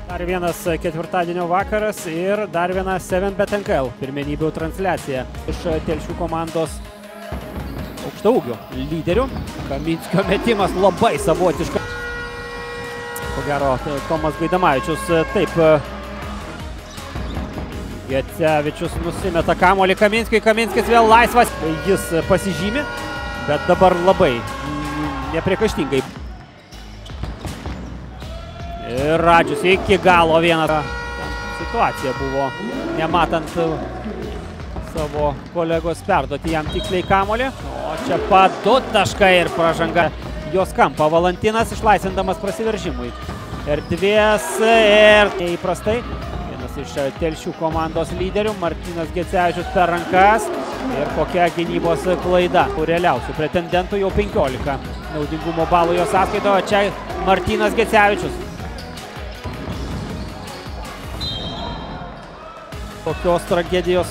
Dar vienas ketvirtadienio vakaras ir dar viena 7bet NKL pirmenybių transliacija iš Telšių komandos aukštaūgių lyderių. Kaminskio metimas labai savotiškas. Ko gero, Tomas Gaidamavičius taip. Gecevičius nusimeta kamuolį Kaminskiui. Kaminskis vėl laisvas. Jis pasižymi, bet dabar labai nepriekaištingai. Ir Radžius iki galo vieną. Situacija buvo, nematant savo kolegos perduoti jam tiksliai kamuolį. O čia pat 2 taškai ir pražanga jos kampą. Valantinas išlaisvindamas prasiveržimui. Erdvės ir neįprastai. Vienas iš Telšių komandos lyderių, Martynas Gecevičius per rankas. Ir kokia gynybos klaida. Realiausių pretendentų jau 15 naudingumo balų jo sąskaitoje. Čia Martynas Gecevičius. Tokios tragedijos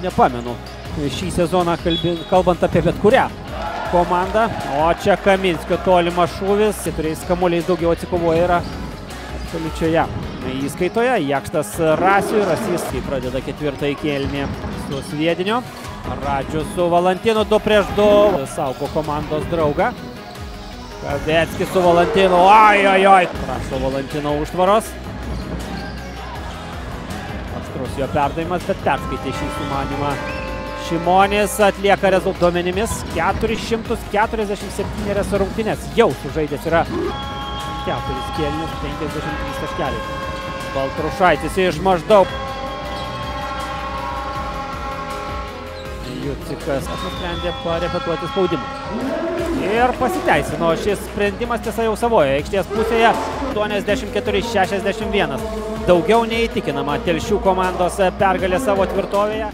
nepamenu šį sezoną, kalbant apie bet kurią komandą. O čia Kaminskio tolimas šūvis. 4 kamuoliais daugiau atsikovoja yra absoliučioje įskaitoje. Jakštas Rasiui. Rasys pradeda ketvirtąjį kėlinį su Sviediniu. Radžius su Valantinu 2-2. Saugo komandos draugą. Kaveckis su Valantinu. Oi. Prašo Valantino užtvaros. Aštrus jo perdavimas, bet perskaitė šį sumanimą. Šimonis atlieka rezultatų duomenimis. 447 rungtynes jau sužaidęs yra 4 kėlinius, 53 taškeliai. Baltrušaitis iš maždaug. Jucikas nusprendė parepetuoti spaudimą. Ir pasiteisino šis sprendimas, tiesa jau savoje aikštės pusėje. 84-61. Daugiau neįtikinama Telšių komandos pergalė savo tvirtovėje.